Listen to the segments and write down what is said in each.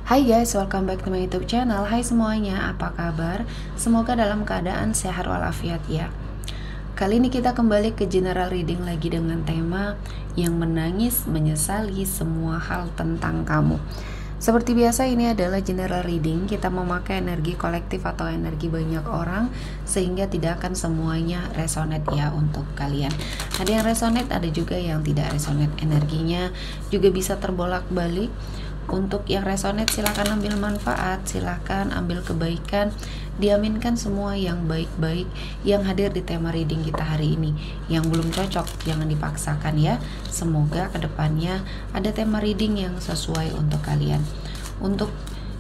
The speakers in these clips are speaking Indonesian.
Hai guys, welcome back to my YouTube channel. Hai semuanya, apa kabar? Semoga dalam keadaan sehat walafiat ya. Kali ini kita kembali ke general reading lagi dengan tema yang menangis menyesali semua hal tentang kamu. Seperti biasa, ini adalah general reading. Kita memakai energi kolektif atau energi banyak orang sehingga tidak akan semuanya resonate ya untuk kalian. Ada yang resonate, ada juga yang tidak resonate. Energinya juga bisa terbolak-balik. Untuk yang resonate silahkan ambil manfaat, silahkan ambil kebaikan, diaminkan semua yang baik-baik yang hadir di tema reading kita hari ini. Yang belum cocok jangan dipaksakan ya. Semoga kedepannya ada tema reading yang sesuai untuk kalian. Untuk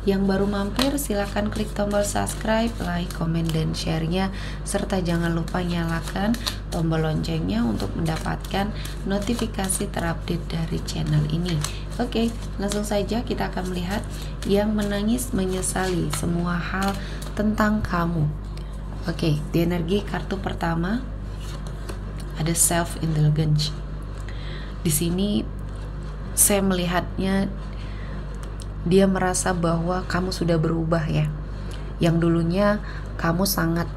yang baru mampir silahkan klik tombol subscribe, like, komen, dan share-nya, serta jangan lupa nyalakan tombol loncengnya untuk mendapatkan notifikasi terupdate dari channel ini. Oke, langsung saja kita akan melihat yang menangis menyesali semua hal tentang kamu. Oke, di energi kartu pertama ada self indulgence. Di sini saya melihatnya dia merasa bahwa kamu sudah berubah ya. Yang dulunya kamu sangat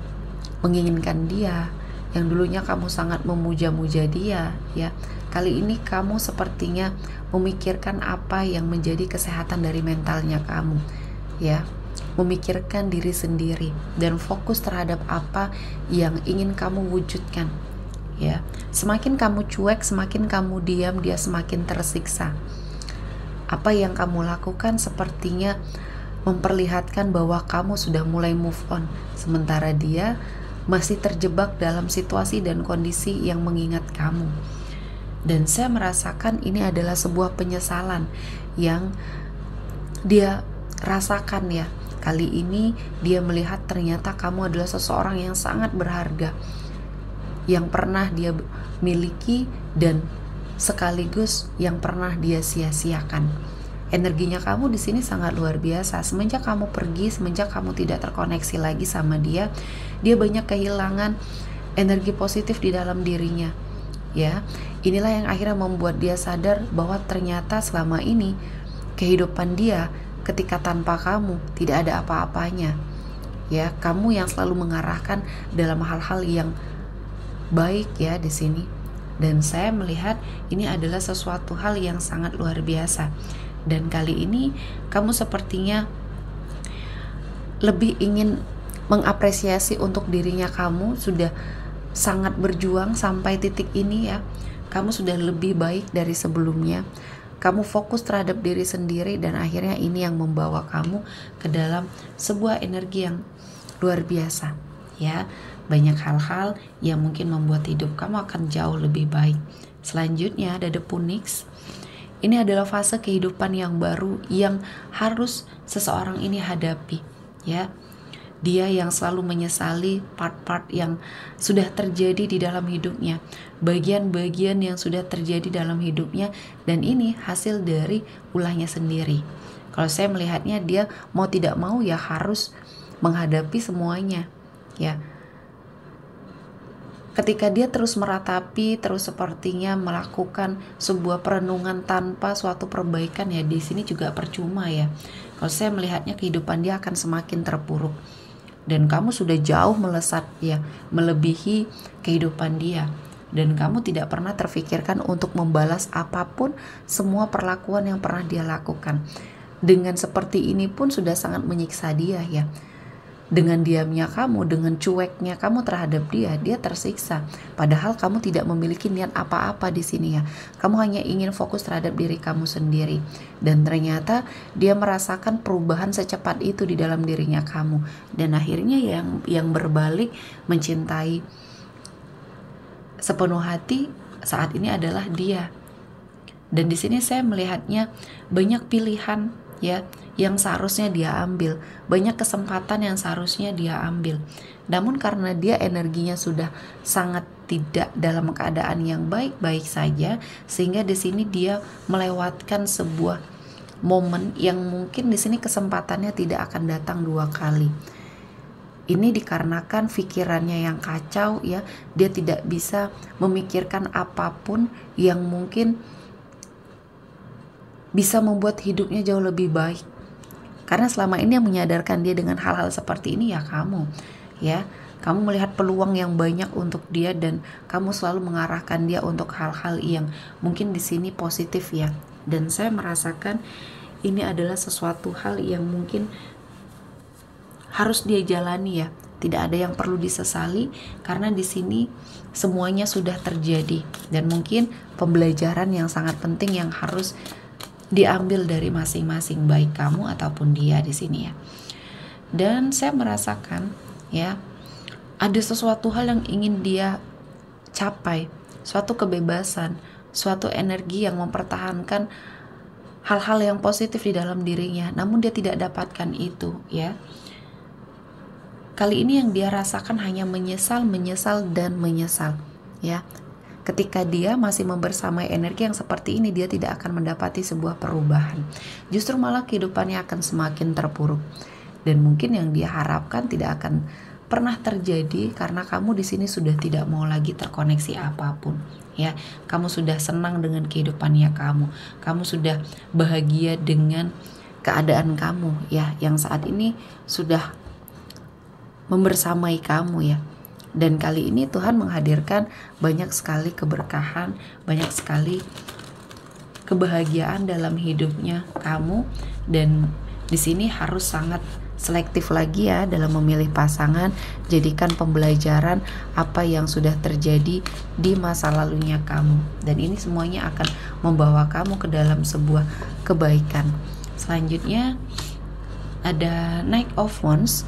menginginkan dia, yang dulunya kamu sangat memuja-muja dia ya. Kali ini kamu sepertinya memikirkan apa yang menjadi kesehatan dari mentalnya kamu ya. Memikirkan diri sendiri dan fokus terhadap apa yang ingin kamu wujudkan ya. Semakin kamu cuek, semakin kamu diam, dia semakin tersiksa. Apa yang kamu lakukan sepertinya memperlihatkan bahwa kamu sudah mulai move on, sementara dia masih terjebak dalam situasi dan kondisi yang mengingat kamu. Dan saya merasakan ini adalah sebuah penyesalan yang dia rasakan ya. Kali ini dia melihat ternyata kamu adalah seseorang yang sangat berharga, yang pernah dia miliki dan sekaligus yang pernah dia sia-siakan. Energinya kamu di sini sangat luar biasa. Semenjak kamu pergi, semenjak kamu tidak terkoneksi lagi sama dia, dia banyak kehilangan energi positif di dalam dirinya. Ya, inilah yang akhirnya membuat dia sadar bahwa ternyata selama ini kehidupan dia ketika tanpa kamu tidak ada apa-apanya. Ya, kamu yang selalu mengarahkan dalam hal-hal yang baik ya di sini. Dan saya melihat ini adalah sesuatu hal yang sangat luar biasa. Dan kali ini kamu sepertinya lebih ingin mengapresiasi untuk dirinya. Kamu sudah sangat berjuang sampai titik ini ya. Kamu sudah lebih baik dari sebelumnya. Kamu fokus terhadap diri sendiri dan akhirnya ini yang membawa kamu ke dalam sebuah energi yang luar biasa ya. Banyak hal-hal yang mungkin membuat hidup kamu akan jauh lebih baik. Selanjutnya ada The Phoenix. Ini adalah fase kehidupan yang baru yang harus seseorang ini hadapi ya. Dia yang selalu menyesali part-part yang sudah terjadi di dalam hidupnya, bagian-bagian yang sudah terjadi dalam hidupnya, dan ini hasil dari ulahnya sendiri. Kalau saya melihatnya dia mau tidak mau ya harus menghadapi semuanya ya. Ketika dia terus meratapi, terus sepertinya melakukan sebuah perenungan tanpa suatu perbaikan ya, di sini juga percuma ya. Kalau saya melihatnya kehidupan dia akan semakin terpuruk. Dan kamu sudah jauh melesat ya, melebihi kehidupan dia. Dan kamu tidak pernah terfikirkan untuk membalas apapun semua perlakuan yang pernah dia lakukan. Dengan seperti ini pun sudah sangat menyiksa dia ya. Dengan diamnya kamu, dengan cueknya kamu terhadap dia, dia tersiksa. Padahal kamu tidak memiliki niat apa-apa di sini ya. Kamu hanya ingin fokus terhadap diri kamu sendiri. Dan ternyata dia merasakan perubahan secepat itu di dalam dirinya kamu. Dan akhirnya yang berbalik mencintai sepenuh hati saat ini adalah dia. Dan di sini saya melihatnya banyak pilihan ya yang seharusnya dia ambil, banyak kesempatan yang seharusnya dia ambil. Namun karena dia energinya sudah sangat tidak dalam keadaan yang baik-baik saja, sehingga di sini dia melewatkan sebuah momen yang mungkin di sini kesempatannya tidak akan datang dua kali. Ini dikarenakan pikirannya yang kacau ya, dia tidak bisa memikirkan apapun yang mungkin bisa membuat hidupnya jauh lebih baik Karena selama ini yang menyadarkan dia dengan hal-hal seperti ini ya kamu, ya. Kamu melihat peluang yang banyak untuk dia dan kamu selalu mengarahkan dia untuk hal-hal yang mungkin di sini positif ya. Dan saya merasakan ini adalah sesuatu hal yang mungkin harus dia jalani ya. Tidak ada yang perlu disesali karena di sini semuanya sudah terjadi dan mungkin pembelajaran yang sangat penting yang harus diambil dari masing-masing, baik kamu ataupun dia di sini ya. Dan saya merasakan ya, ada sesuatu hal yang ingin dia capai, suatu kebebasan, suatu energi yang mempertahankan hal-hal yang positif di dalam dirinya, namun dia tidak dapatkan itu ya. Kali ini yang dia rasakan hanya menyesal dan menyesal ya. Ketika dia masih membersamai energi yang seperti ini, dia tidak akan mendapati sebuah perubahan. Justru malah kehidupannya akan semakin terpuruk. Dan mungkin yang dia harapkan tidak akan pernah terjadi karena kamu di sini sudah tidak mau lagi terkoneksi apapun ya. Kamu sudah senang dengan kehidupannya kamu sudah bahagia dengan keadaan kamu ya, yang saat ini sudah membersamai kamu ya. Dan kali ini Tuhan menghadirkan banyak sekali keberkahan, banyak sekali kebahagiaan dalam hidupnya kamu. Dan di sini harus sangat selektif lagi ya dalam memilih pasangan. Jadikan pembelajaran apa yang sudah terjadi di masa lalunya kamu, dan ini semuanya akan membawa kamu ke dalam sebuah kebaikan. Selanjutnya ada Knight of Wands.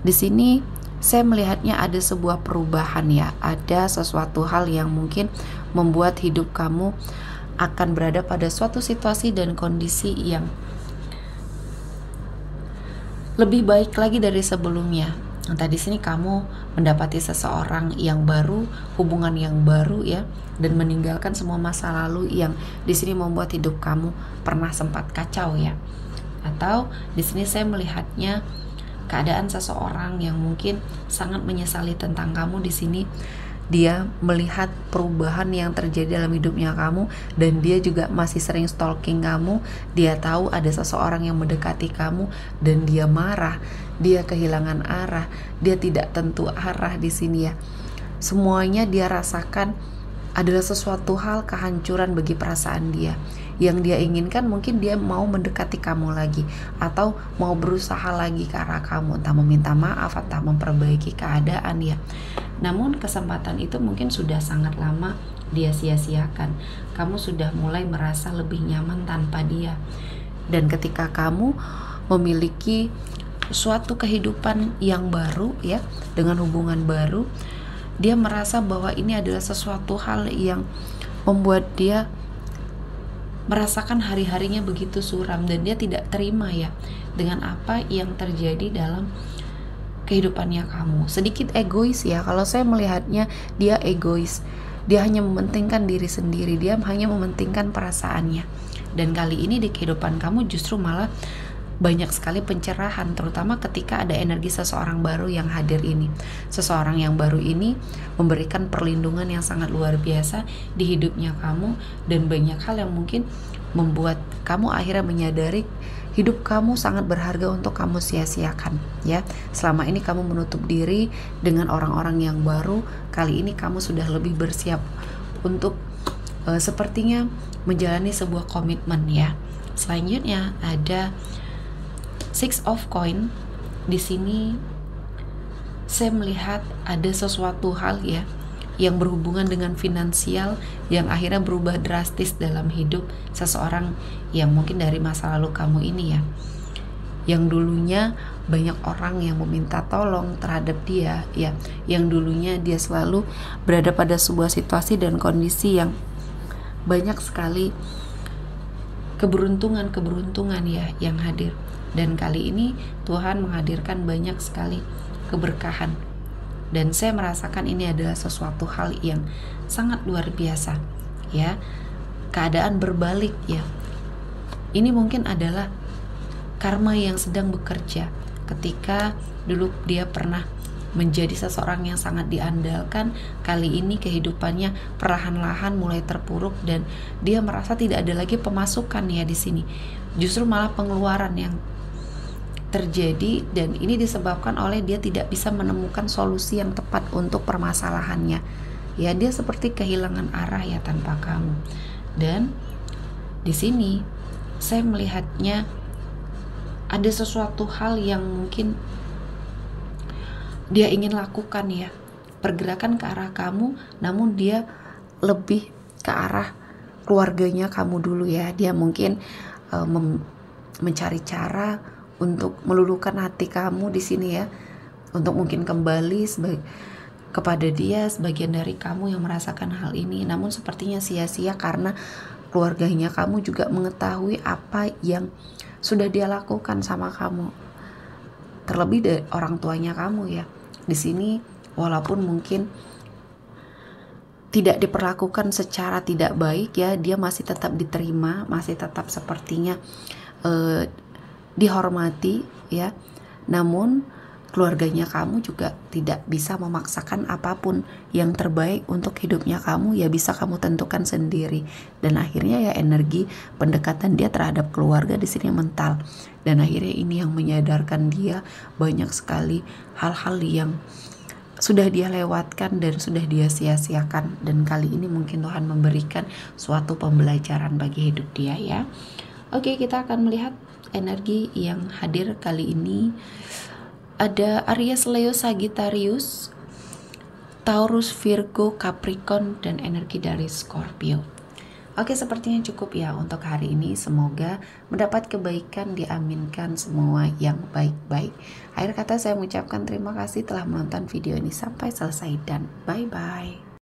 Di sini saya melihatnya ada sebuah perubahan ya, ada sesuatu hal yang mungkin membuat hidup kamu akan berada pada suatu situasi dan kondisi yang lebih baik lagi dari sebelumnya. Entah di sini kamu mendapati seseorang yang baru, hubungan yang baru ya, dan meninggalkan semua masa lalu yang di sini membuat hidup kamu pernah sempat kacau ya. Atau di sini saya melihatnya keadaan seseorang yang mungkin sangat menyesali tentang kamu. Di sini dia melihat perubahan yang terjadi dalam hidupnya kamu, dan dia juga masih sering stalking kamu. Dia tahu ada seseorang yang mendekati kamu dan dia marah, dia kehilangan arah, dia tidak tentu arah di sini ya. Semuanya dia rasakan adalah sesuatu hal kehancuran bagi perasaan dia. Yang dia inginkan mungkin dia mau mendekati kamu lagi, atau mau berusaha lagi ke arah kamu, entah meminta maaf atau memperbaiki keadaan ya. Namun kesempatan itu mungkin sudah sangat lama dia sia-siakan. Kamu sudah mulai merasa lebih nyaman tanpa dia. Dan ketika kamu memiliki suatu kehidupan yang baru ya, dengan hubungan baru, dia merasa bahwa ini adalah sesuatu hal yang membuat dia merasakan hari-harinya begitu suram, dan dia tidak terima ya dengan apa yang terjadi dalam kehidupannya kamu. Sedikit egois ya, kalau saya melihatnya dia egois. Dia hanya mementingkan diri sendiri, dia hanya mementingkan perasaannya. Dan kali ini di kehidupan kamu justru malah banyak sekali pencerahan, terutama ketika ada energi seseorang baru yang hadir ini. Seseorang yang baru ini memberikan perlindungan yang sangat luar biasa di hidupnya kamu, dan banyak hal yang mungkin membuat kamu akhirnya menyadari hidup kamu sangat berharga untuk kamu sia-siakan ya. Selama ini kamu menutup diri dengan orang-orang yang baru, kali ini kamu sudah lebih bersiap untuk sepertinya menjalani sebuah komitmen ya. Selanjutnya ada Six of Coin. Di sini saya melihat ada sesuatu hal ya yang berhubungan dengan finansial yang akhirnya berubah drastis dalam hidup seseorang yang mungkin dari masa lalu kamu ini ya. Yang dulunya banyak orang yang meminta tolong terhadap dia ya, yang dulunya dia selalu berada pada sebuah situasi dan kondisi yang banyak sekali keberuntungan ya yang hadir. Dan kali ini Tuhan menghadirkan banyak sekali keberkahan, dan saya merasakan ini adalah sesuatu hal yang sangat luar biasa ya. Keadaan berbalik ya, ini mungkin adalah karma yang sedang bekerja. Ketika dulu dia pernah menjadi seseorang yang sangat diandalkan, kali ini kehidupannya perlahan-lahan mulai terpuruk dan dia merasa tidak ada lagi pemasukan ya di sini. Justru malah pengeluaran yang terjadi, dan ini disebabkan oleh dia tidak bisa menemukan solusi yang tepat untuk permasalahannya. Ya, dia seperti kehilangan arah ya tanpa kamu. Dan di sini saya melihatnya ada sesuatu hal yang mungkin dia ingin lakukan ya, pergerakan ke arah kamu, namun dia lebih ke arah keluarganya kamu dulu ya. Dia mungkin mencari cara untuk meluluhkan hati kamu di sini ya, untuk mungkin kembali kepada dia sebagian dari kamu yang merasakan hal ini. Namun sepertinya sia-sia karena keluarganya kamu juga mengetahui apa yang sudah dia lakukan sama kamu, terlebih dari orang tuanya kamu ya. Di sini walaupun mungkin tidak diperlakukan secara tidak baik ya, dia masih tetap diterima, masih tetap sepertinya dihormati ya. Namun keluarganya kamu juga tidak bisa memaksakan apapun. Yang terbaik untuk hidupnya kamu ya bisa kamu tentukan sendiri. Dan akhirnya ya energi pendekatan dia terhadap keluarga di sini mental. Dan akhirnya ini yang menyadarkan dia banyak sekali hal-hal yang sudah dia lewatkan dan sudah dia sia-siakan. Dan kali ini mungkin Tuhan memberikan suatu pembelajaran bagi hidup dia ya. Oke, kita akan melihat energi yang hadir kali ini. Ada Aries, Leo, Sagittarius, Taurus, Virgo, Capricorn, dan energi dari Scorpio. Oke, sepertinya cukup ya untuk hari ini. Semoga mendapat kebaikan, diaminkan semua yang baik-baik. Akhir kata saya mengucapkan terima kasih telah menonton video ini sampai selesai dan bye-bye.